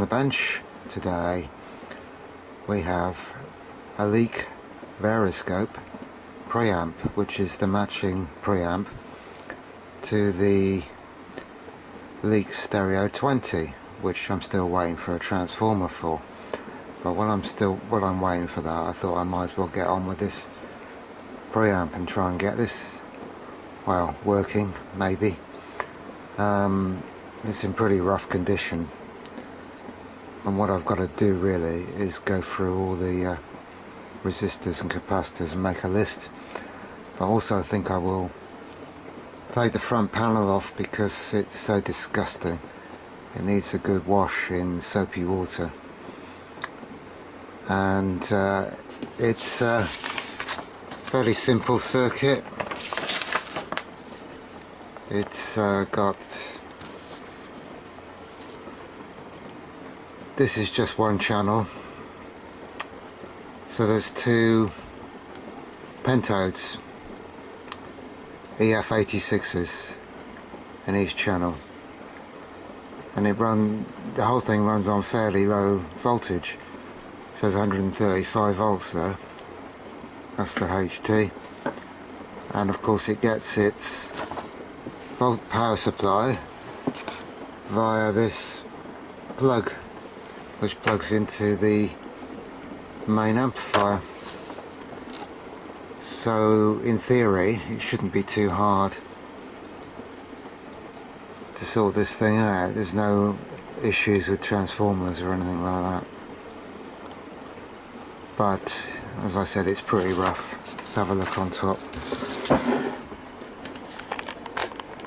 the bench today we have a Leek Varislope preamp, which is the matching preamp to the Leek Stereo 20, which I'm still waiting for a transformer for. But while I'm waiting for that, I thought I might as well get on with this preamp and try and get this, well, working maybe. It's in pretty rough condition, and what I've got to do really is go through all the resistors and capacitors and make a list. But also I think I will take the front panel off because it's so disgusting. It needs a good wash in soapy water, and it's a fairly simple circuit. It's got, this is just one channel, so there's two pentodes, EF86s in each channel, and the whole thing runs on fairly low voltage. It says 135 volts there, that's the HT, and of course it gets its power supply via this plug, which plugs into the main amplifier. So in theory it shouldn't be too hard to sort this thing out. There's no issues with transformers or anything like that, but as I said, it's pretty rough. Let's have a look on top.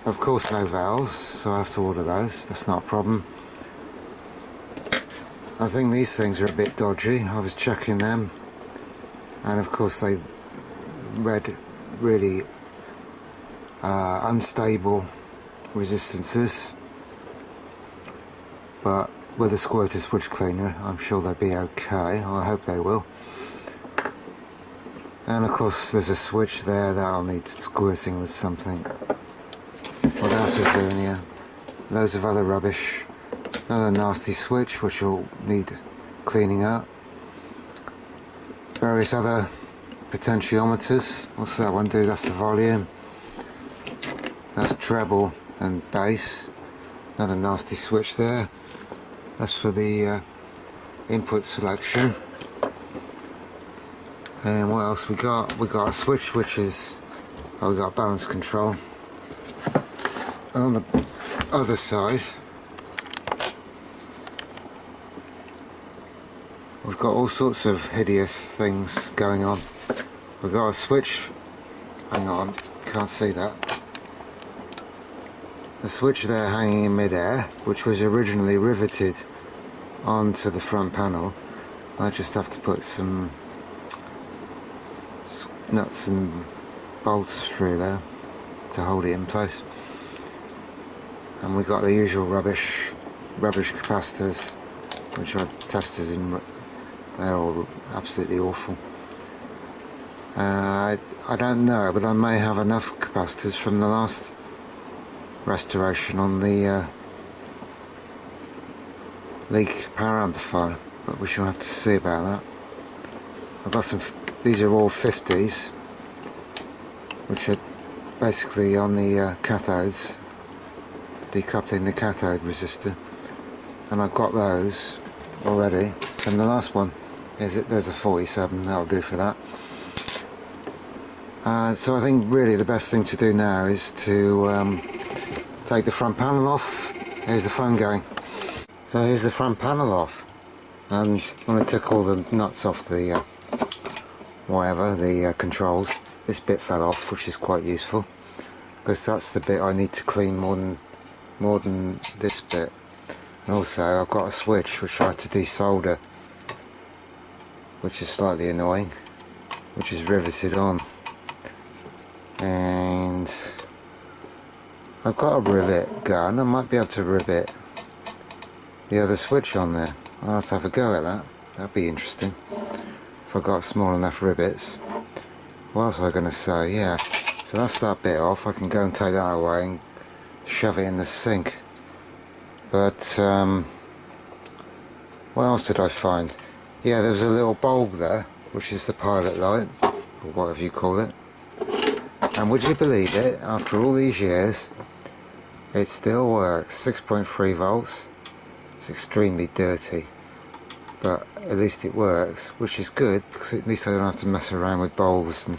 Of course no valves, so I have to order those, that's not a problem. I think these things are a bit dodgy. I was checking them, and of course they read really unstable resistances, but with a squirter switch cleaner I'm sure they'll be okay. I hope they will. And of course there's a switch there that'll need squirting with something. What else is there in here? Loads of other rubbish. Another nasty switch which will need cleaning up. Various other potentiometers. What's that one do? That's the volume. That's treble and bass. Another nasty switch there. That's for the input selection. And what else we got? We got a switch which is, we got balance control. On the other side we've got all sorts of hideous things going on. We've got a switch, hang on, can't see that. A switch there hanging in mid-air, which was originally riveted onto the front panel. I just have to put some nuts and bolts through there to hold it in place. And we got the usual rubbish capacitors, which I tested in. They're all absolutely awful. I don't know, but I may have enough capacitors from the last restoration on the Leek power amplifier, but we shall have to see about that. I've got some. These are all 50s, which are basically on the cathodes, decoupling the cathode resistor, and I've got those already. And the last one is there's a 47, that'll do for that. So I think really the best thing to do now is to take the front panel off. Here's the phone going. So here's the front panel off, and when I took all the nuts off the the controls, this bit fell off, which is quite useful because that's the bit I need to clean more than this bit. And also I've got a switch which I had to desolder, which is slightly annoying, which is riveted on, and I've got a rivet gun. I might be able to rivet the other switch on there. I'll have to have a go at that. That'd be interesting if I got small enough rivets. What else was I going to say? Yeah, so that's that bit off. I can go and take that away and shove it in the sink. But What else did I find? Yeah, there was a little bulb there, which is the pilot light, or whatever you call it. And would you believe it, after all these years, it still works. 6.3 volts. It's extremely dirty, but at least it works, which is good, because at least I don't have to mess around with bulbs and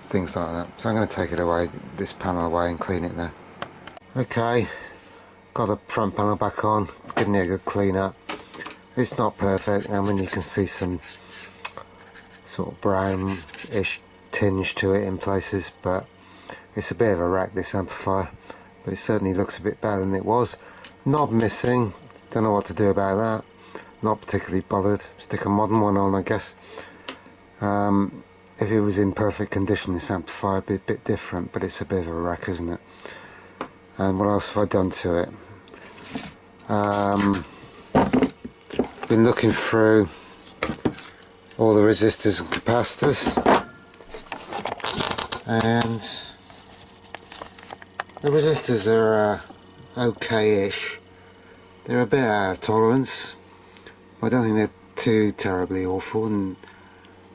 things like that. So I'm going to take it away, this panel away, and clean it now. Okay, got the front panel back on, giving it a good clean up. It's not perfect, and when you can see some sort of brownish tinge to it in places, but it's a bit of a wreck, this amplifier, but it certainly looks a bit better than it was. Knob missing, don't know what to do about that, not particularly bothered. Stick a modern one on, I guess. If it was in perfect condition, this amplifier would be a bit different, but it's a bit of a wreck, isn't it? And what else have I done to it? Been looking through all the resistors and capacitors, and the resistors are okay-ish. They're a bit out of tolerance. I don't think they're too terribly awful, and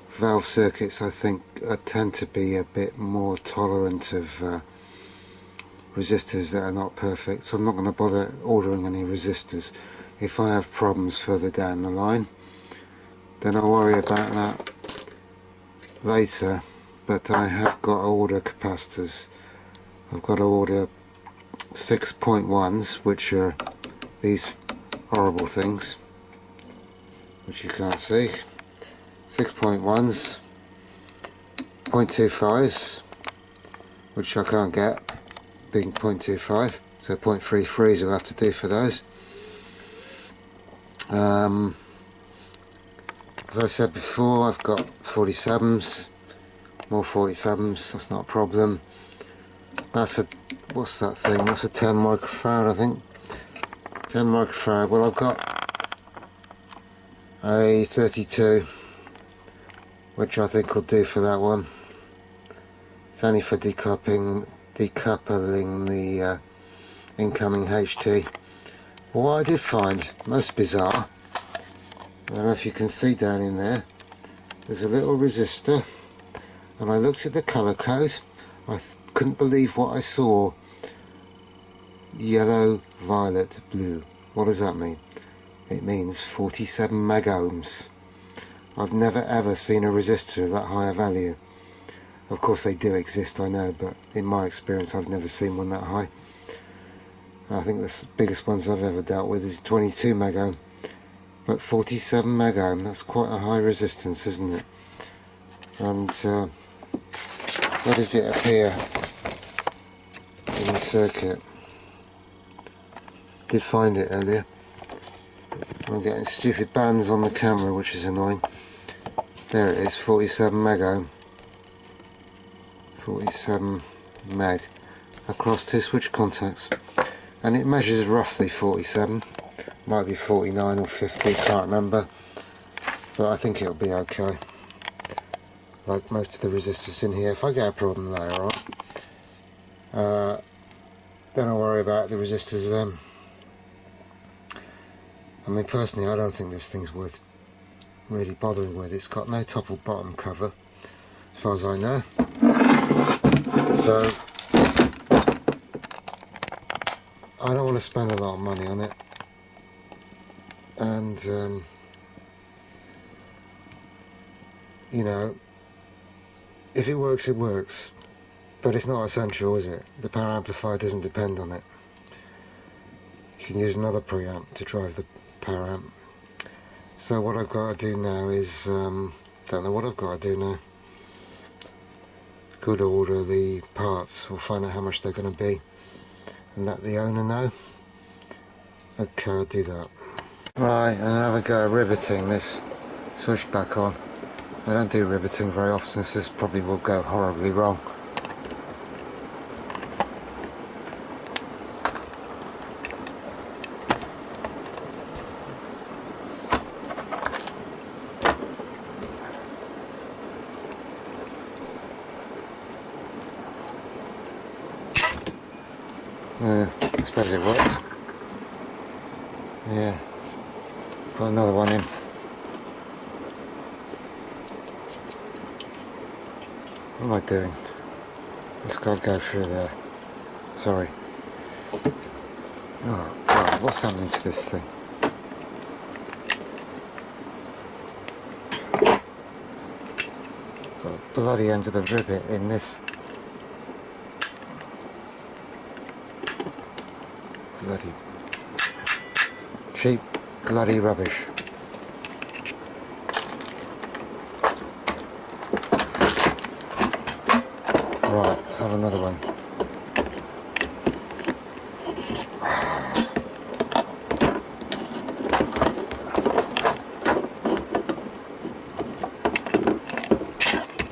valve circuits I think tend to be a bit more tolerant of resistors that are not perfect, so I'm not going to bother ordering any resistors. If I have problems further down the line, then I'll worry about that later, but I have got to order capacitors. I've got to order 6.1s, which are these horrible things, which you can't see. 6.1s, 0.25s, which I can't get, being 0.25, so 0.33s will have to do for those. As I said before, I've got 47s, more 47s, that's not a problem. That's a, what's that thing, that's a 10 microfarad I think, 10 microfarad. Well, I've got a 32, which I think will do for that one. It's only for decoupling the incoming HT. Well, what I did find most bizarre, I don't know if you can see down in there, there's a little resistor, and I looked at the colour code. I couldn't believe what I saw. Yellow, violet, blue. What does that mean? It means 47 meg ohms. I've never ever seen a resistor of that high a value. Of course they do exist, I know, but in my experience I've never seen one that high. I think the biggest ones I've ever dealt with is 22 meg ohm. But 47 meg ohm, that's quite a high resistance, isn't it? And where does it appear in the circuit? Did find it earlier. I'm getting stupid bands on the camera, which is annoying. There it is, 47 meg ohm. 47 meg across two switch contacts, and it measures roughly 47, might be 49 or 50, can't remember, but I think it'll be okay, like most of the resistors in here. If I get a problem later on, then I'll worry about the resistors then. I mean, personally I don't think this thing's worth really bothering with. It's got no top or bottom cover as far as I know, so I don't want to spend a lot of money on it, and you know, if it works it works, but it's not essential, is it? The power amplifier doesn't depend on it. You can use another preamp to drive the power amp. So what I've got to do now is, don't know what I've got to do now. Could order the parts, or find out how much they're going to be, and let the owner know. Okay, I'll do that. Right, and have a go at riveting this switch back on. I don't do riveting very often, so this probably will go horribly wrong. I suppose it works. Yeah. Put another one in. What am I doing? This guy go through there. Sorry. Oh God, what's happening to this thing? Got a bloody end of the rivet in this. Bloody cheap bloody rubbish. Right, let's have another one.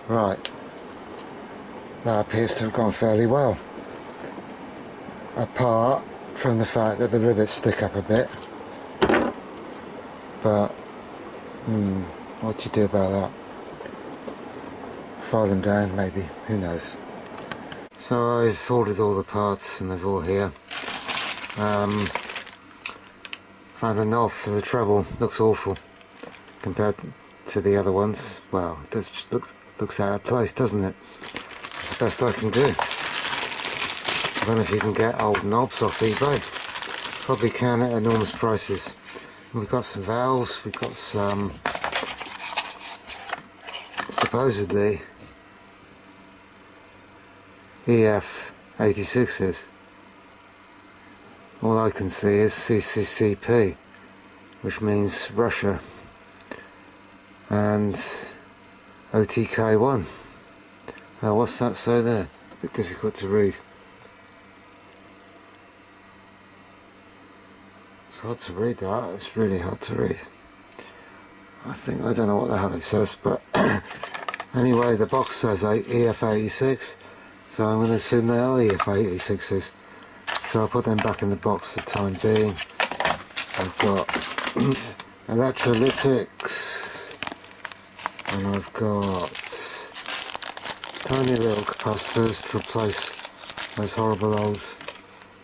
Right, that appears to have gone fairly well. Apart from the fact that the rivets stick up a bit. But, what do you do about that? File them down maybe, who knows. So I've ordered all the parts and they're all here. Found a knob for the treble, looks awful compared to the other ones. Well, it does just looks out of place, doesn't it? It's the best I can do. I don't know if you can get old knobs off eBay. Probably can at enormous prices. We've got some valves, we've got some supposedly EF86s. All I can see is CCCP, which means Russia, and OTK1. What's that say there? A bit difficult to read. It's hard to read that, it's really hard to read. I don't know what the hell it says, but anyway, the box says EF86, so I'm going to assume they are EF86s. So I'll put them back in the box for the time being. I've got electrolytics, and I've got tiny little capacitors to replace those horrible old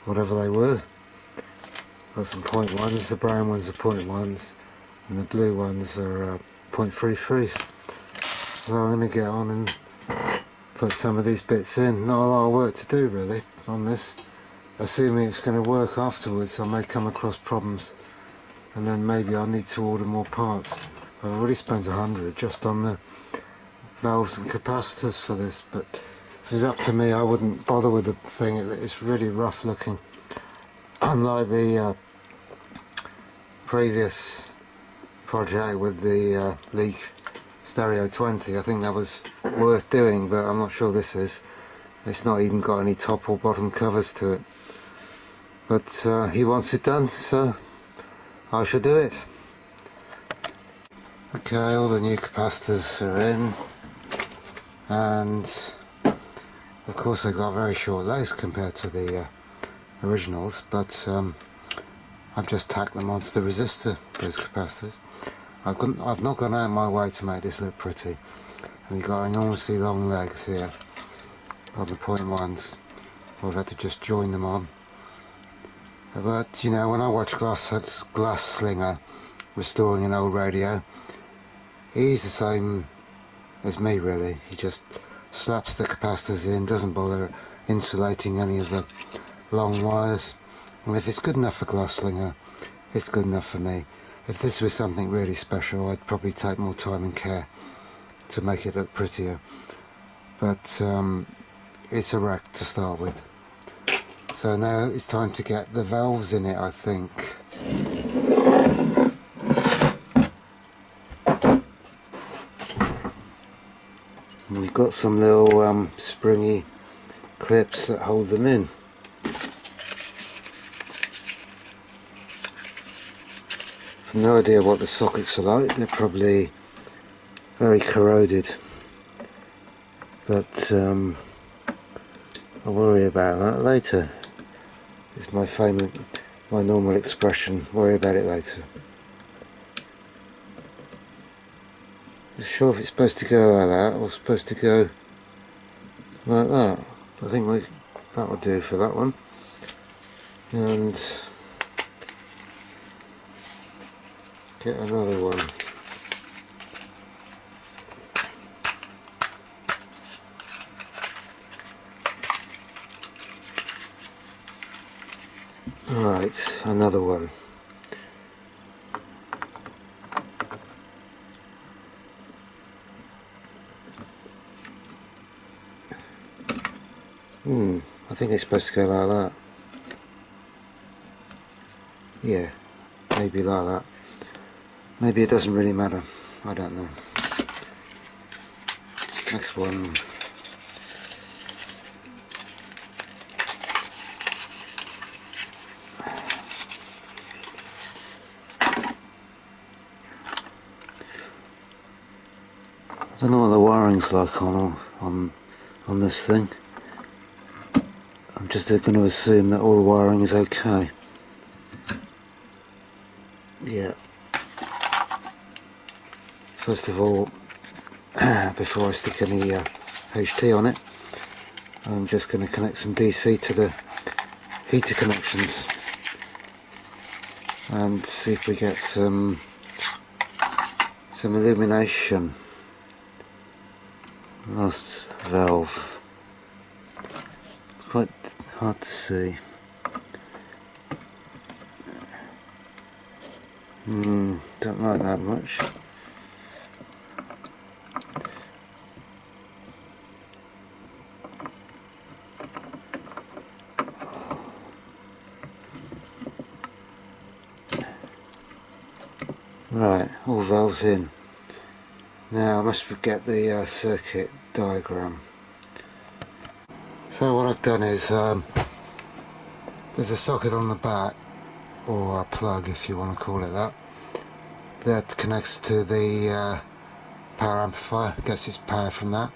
whatever they were. Got some 0.1s, the brown ones are 0.1s, and the blue ones are 0.33s. So I'm going to get on and put some of these bits in. Not a lot of work to do really on this. Assuming it's going to work afterwards, I may come across problems, and then maybe I'll need to order more parts. I've already spent 100 just on the valves and capacitors for this, but if it was up to me I wouldn't bother with the thing. It's really rough looking. Unlike the previous project with the Leak Stereo 20, I think that was worth doing, but I'm not sure this is. It's not even got any top or bottom covers to it. But he wants it done, so I shall do it. Okay, all the new capacitors are in, and of course they've got very short legs compared to the originals, but I've just tacked them onto the resistor, those capacitors. I've not gone out of my way to make this look pretty. We've got enormously long legs here on the 0.1s. I've had to just join them on. But you know, when I watch Glass Slinger restoring an old radio, he's the same as me really. He just slaps the capacitors in, doesn't bother insulating any of the long wires. And if it's good enough for Glass Slinger, it's good enough for me. If this was something really special, I'd probably take more time and care to make it look prettier. But it's a wreck to start with. So now it's time to get the valves in it, I think. And we've got some little springy clips that hold them in. I've no idea what the sockets are like. They're probably very corroded, but I'll worry about that later. It's my normal expression, worry about it later. Not sure if it's supposed to go like that or supposed to go like that. I think that will do for that one. And get another one. Alright, another one. I think it's supposed to go like that. Yeah, maybe like that. Maybe it doesn't really matter. I don't know. Next one. I don't know what the wiring's like on this thing. I'm just going to assume that all the wiring is okay. Yeah. First of all, before I stick any HT on it, I'm just going to connect some DC to the heater connections and see if we get some illumination. Last valve. Quite hard to see. Don't like that much. Right, all valves in. Now I must get the circuit diagram. So what I've done is there's a socket on the back, or a plug if you want to call it that connects to the power amplifier, gets its power from that,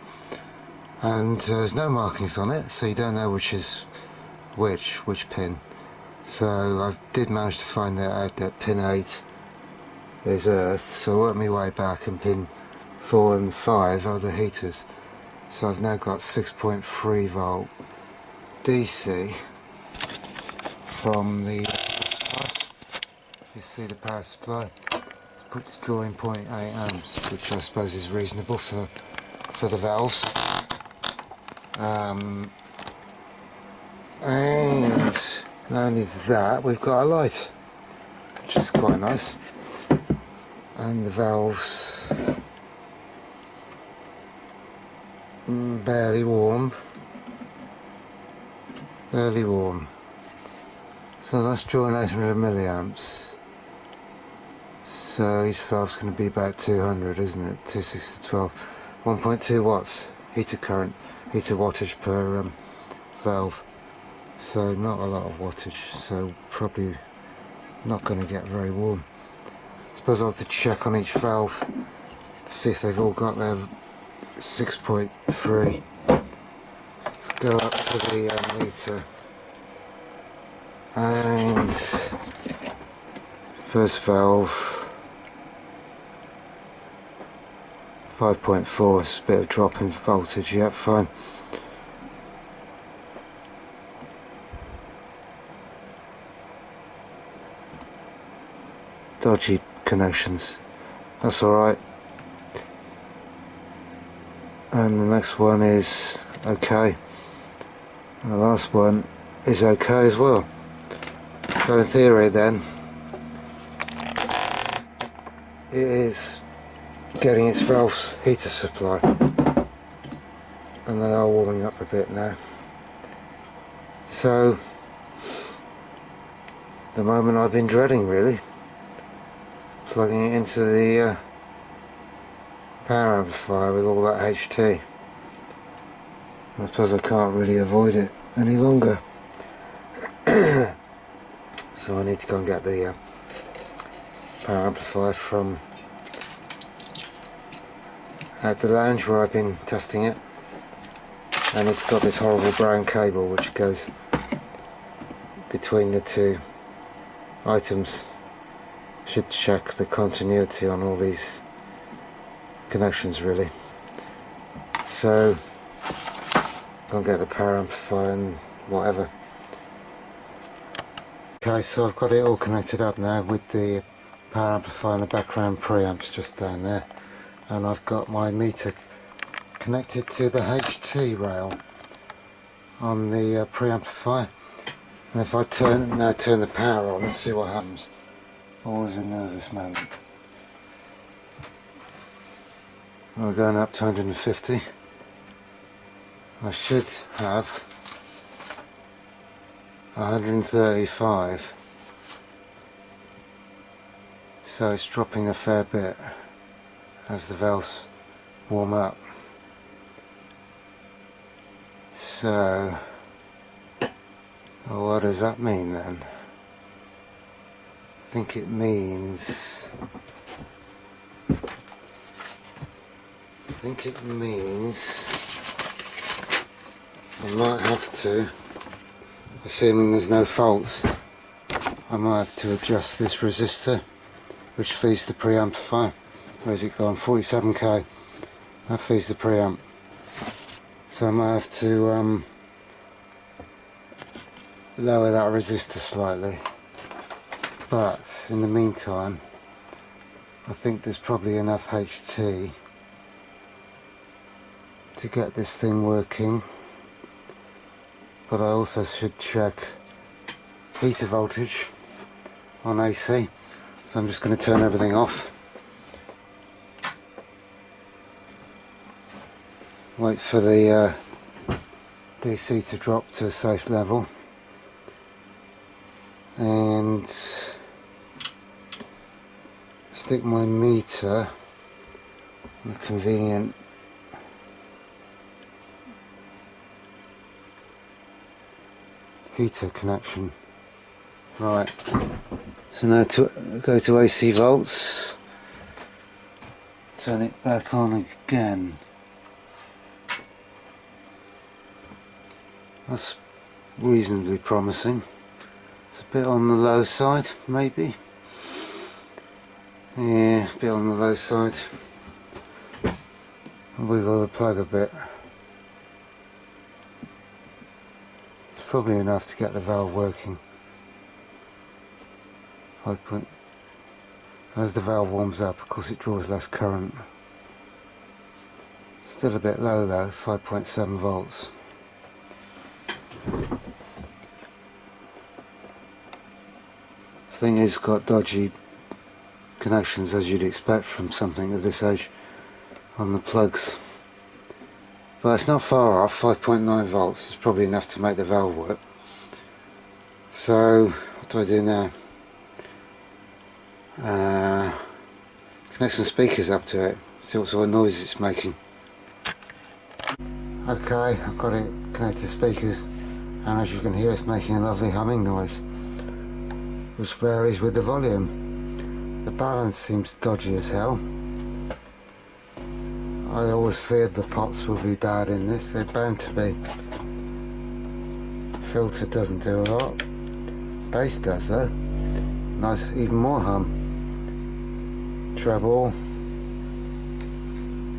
and there's no markings on it, so you don't know which is which pin. So I did manage to find out that pin 8 is earth, so I worked my way back, and pin 4 and 5 are the heaters. So I've now got 6.3 volt DC from the supply. You see the power supply, it's drawing 0.8 amps, which I suppose is reasonable for the valves. And not only that, we've got a light, which is quite nice, and the valves barely warm, so that's drawing 800 milliamps, so each valve's going to be about 200, isn't it? 2 6 to 12, 1.2 watts heater current, heater wattage per valve, so not a lot of wattage, so probably not going to get very warm. I suppose I'll have to check on each valve to see if they've all got their 6.3. Let's go up to the meter, and first valve 5.4, it's a bit of drop in voltage, yep, fine. Dodgy connections, that's alright. And the next one is okay, and the last one is okay as well. So in theory then, it is getting its valves heater supply, and they are warming up a bit now. So the moment I've been dreading, really, plugging it into the power amplifier with all that HT. I suppose I can't really avoid it any longer. So I need to go and get the power amplifier from at the lounge where I've been testing it, and it's got this horrible brown cable which goes between the two items. Should check the continuity on all these connections really. So go and get the power amplifier and whatever. Okay, so I've got it all connected up now with the power amplifier and the background preamps just down there, and I've got my meter connected to the HT rail on the preamplifier. And if I turn the power on, let's see what happens. Always a nervous moment. We're going up to 150. I should have 135. So it's dropping a fair bit as the valves warm up. So what does that mean then? I think it means I might have to, assuming there's no faults, I might have to adjust this resistor which feeds the preamplifier. Where's it gone? 47k. That feeds the preamp. So I might have to lower that resistor slightly. But in the meantime, I think there's probably enough HT to get this thing working. But I also should check heater voltage on AC, so I'm just going to turn everything off, wait for the DC to drop to a safe level, and stick my meter on a convenient heater connection. Right, so now to go to AC volts, turn it back on again. That's reasonably promising. It's a bit on the low side, maybe. Yeah, a bit on the low side. I'll wiggle the plug a bit. Probably enough to get the valve working. As the valve warms up, of course it draws less current. Still a bit low though, 5.7 volts. Thing is, got dodgy connections as you'd expect from something of this age on the plugs. But it's not far off, 5.9 volts is probably enough to make the valve work. So, what do I do now? Connect some speakers up to it, see what sort of noise it's making. Okay, I've got it connected to speakers, and as you can hear it's making a lovely humming noise, which varies with the volume. The balance seems dodgy as hell. I always feared the pots would be bad in this, they're bound to be. Filter doesn't do a lot, bass does though. Nice, even more hum. Treble.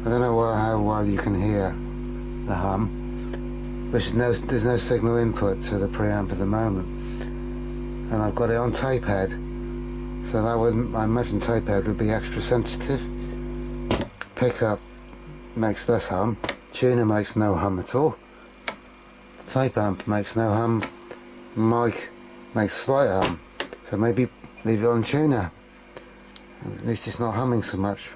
I don't know how well you can hear the hum, but there's no signal input to the preamp at the moment. And I've got it on tape head, so that would, I imagine tape head would be extra sensitive. Pickup makes less hum, tuner makes no hum at all, tape amp makes no hum, mic makes slight hum, so maybe leave it on tuner, at least it's not humming so much.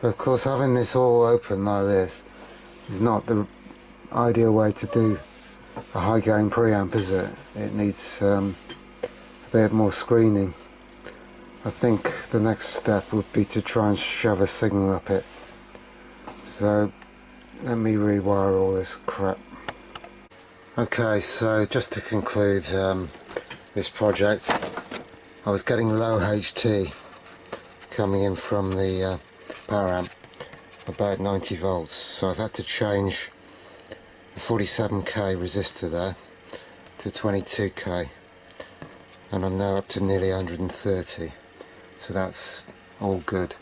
But of course having this all open like this is not the ideal way to do a high gain preamp, is it? It needs a bit more screening. I think the next step would be to try and shove a signal up it. So let me rewire all this crap. Okay, so just to conclude this project, I was getting low HT coming in from the power amp, about 90 volts, so I've had to change the 47k resistor there to 22k, and I'm now up to nearly 130. So that's all good,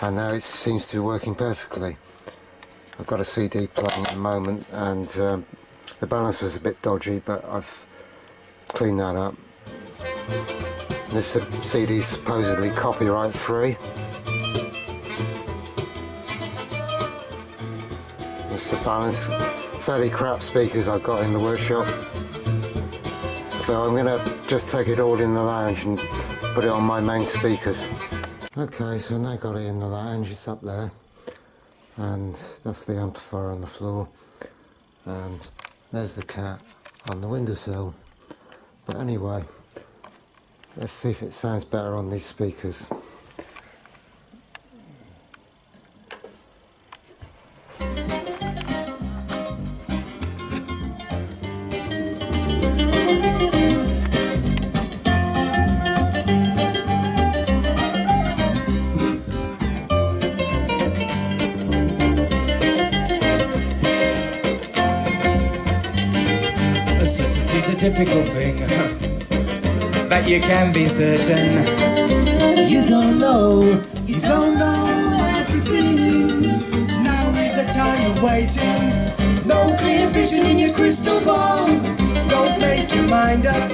and now it seems to be working perfectly. I've got a CD playing at the moment, and the balance was a bit dodgy, but I've cleaned that up. This CD is supposedly copyright free. It's the balance, fairly crap speakers I've got in the workshop. So I'm going to just take it all in the lounge and put it on my main speakers. Okay, so now got it in the lounge, it's up there. And that's the amplifier on the floor. And there's the cat on the windowsill. But anyway, let's see if it sounds better on these speakers. Uncertainty's a difficult thing, but you can be certain. You don't know everything. Now is a time of waiting. No clear vision in your crystal ball. Don't make your mind up.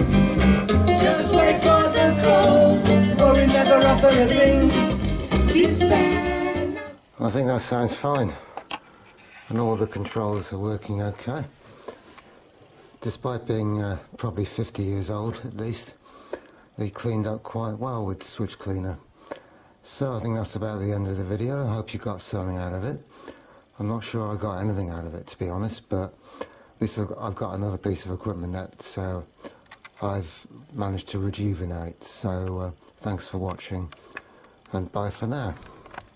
Just wait for the call. Worry never offer a thing. Despair. I think that sounds fine. And all the controls are working okay. Despite being probably 50 years old at least, they cleaned up quite well with switch cleaner. So I think that's about the end of the video. I hope you got something out of it. I'm not sure I got anything out of it, to be honest, but at least I've got another piece of equipment that I've managed to rejuvenate. So thanks for watching, and bye for now.